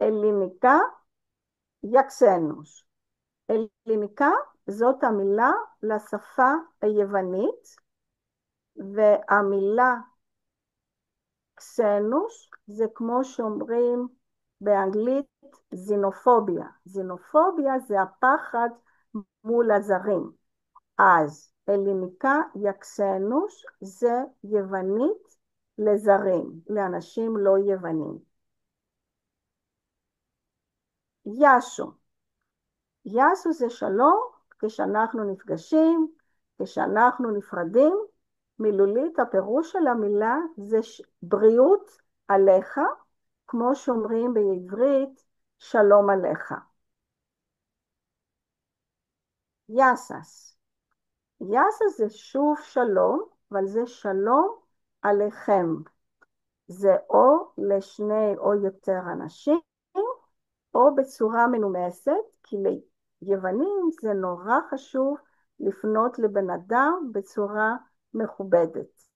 אליניקה, יקסנוס. אליניקה זאת המילה לשפה היוונית, והמילה קסנוס זה כמו שאומרים באנגלית זינופוביה. זינופוביה זה הפחד מול הזרים. אז אליניקה יקסנוס זה יוונית לזרים, לאנשים לא יוונים. ישו. ישו זה שלום כשאנחנו נפגשים, כשאנחנו נפרדים. מילולית הפירוש של המילה זה בריאות עליך, כמו שאומרים בעברית שלום עליך. יסס. יסס זה שוב שלום, אבל זה שלום עליכם. זה או לשני או יותר אנשים, או בצורה מנומסת, כי ליוונים זה נורא חשוב לפנות לבן אדם בצורה מכובדת.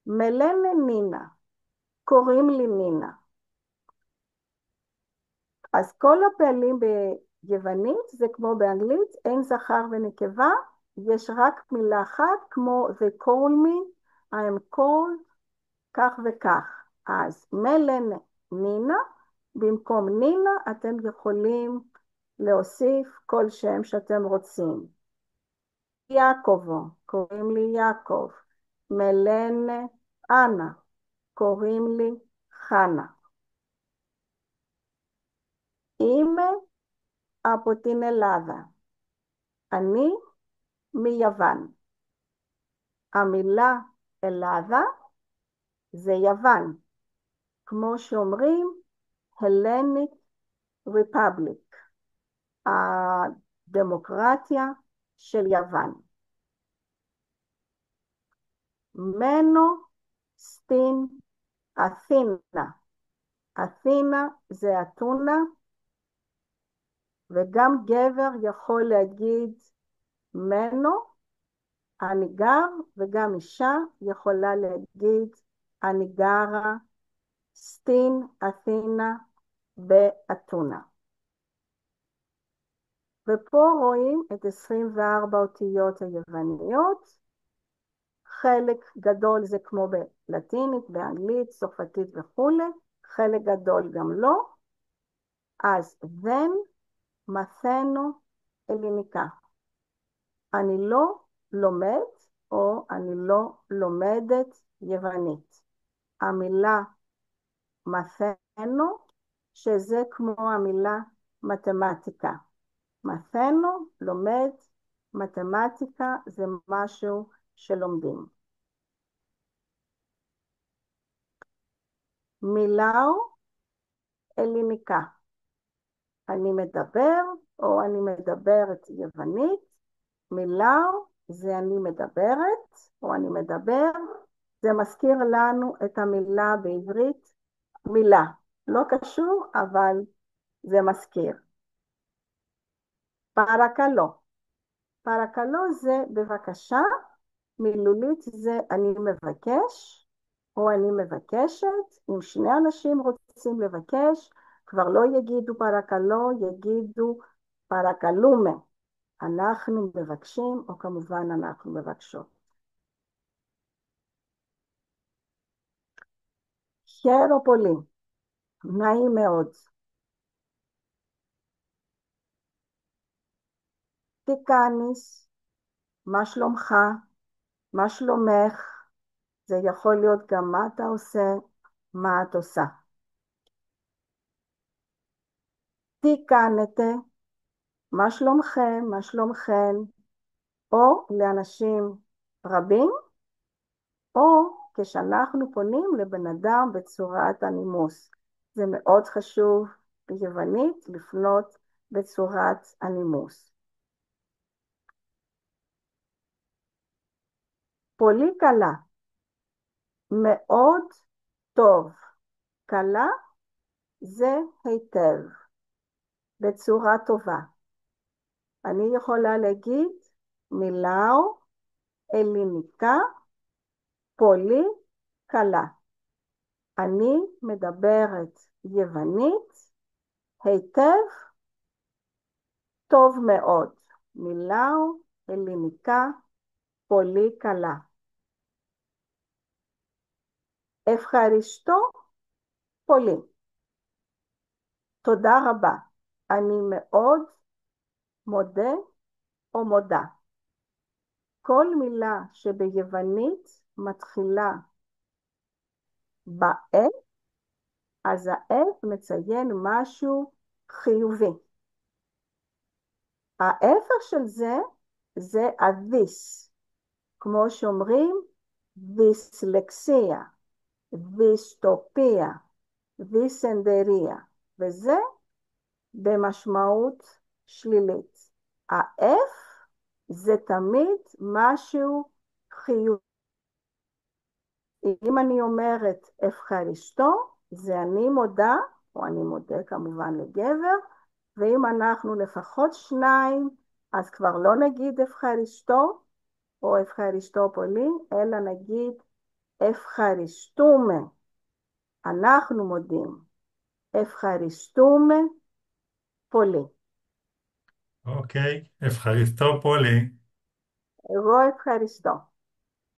מלנה נינה, קוראים לי נינה. אז כל הפעלים ביוונית זה כמו באנגלית, אין זכר ונקבה, יש רק מילה אחת כמו they call me, I am called, כך וכך. אז מלנה נינה, במקום נינה אתם יכולים להוסיף כל שם שאתם רוצים. יעקובו, קוראים לי יעקב. מלנה אנה, קוראים לי חנה. אימא אפוטינלדה, אני מיוון. המילה אלדה זה יוון, כמו שאומרים הלניק ריפבליק, הדמוקרטיה של יוון. מנו סטין אתינה. אתינה זה אתונה, וגם גבר יכול להגיד מנו, אני גר, וגם אישה יכולה להגיד אני גרה סטין אתינה באתונה. ופה רואים את 24 אותיות היווניות. חלק גדול זה כמו בלטינית, באנגלית, צרפתית וכו', חלק גדול גם לא. אז then מתנו אליניקה. אני לא לומד או אני לא לומדת יוונית. המילה מתנו, שזה כמו המילה מתמטיקה. מתנו, לומד, מתמטיקה זה משהו שלומדים. מילאו אליניקה. אני מדבר או אני מדברת יוונית. מילאו זה אני מדברת או אני מדבר. זה מזכיר לנו את המילה בעברית מילה. לא קשור, אבל זה מזכיר. פרקלו. פרקלו זה בבקשה. מילולית זה אני מבקש או אני מבקשת. אם שני אנשים רוצים לבקש, כבר לא יגידו פרקלו, יגידו פרקלומה. אנחנו מבקשים, או כמובן אנחנו מבקשות. חיירופולי, נעים מאוד. תיקניס, מה שלומך? מה שלומך? זה יכול להיות גם מה אתה עושה, מה את עושה. תיקנתה, מה שלומכם, מה שלומכם, או לאנשים רבים, או כשאנחנו פונים לבן אדם בצורת הנימוס. זה מאוד חשוב ביוונית לפנות בצורת הנימוס. פולי קלה, מאוד טוב. קלה זה היטב, בצורה טובה. אני יכולה להגיד מילאו אליניקה פולי קלה. אני מדברת יוונית היטב, טוב מאוד. מילאו, אליניקה, פולי קלה. אפחרישתו, פולי. תודה רבה. אני מאוד מודה או מודה. כל מילה שביוונית מתחילה ב-F, אז ה-F מציין משהו חיובי. ההפך של זה ה-this, כמו שאומרים, דיסלקסיה, דיסטופיה, דיסנדריה, וזה במשמעות שלילית. ה-F זה תמיד משהו חיובי. אם אני אומרת אפחרישתו, זה אני מודה, או אני מודה כמובן לגבר, ואם אנחנו לפחות שניים, אז כבר לא נגיד אפחרישתו, או אפחרישתו פולי, אלא נגיד אפחרישתומה. אנחנו מודים. אפחרישתומה פולי. אוקיי, אפחריסטו פולי. רו אפחרישתו.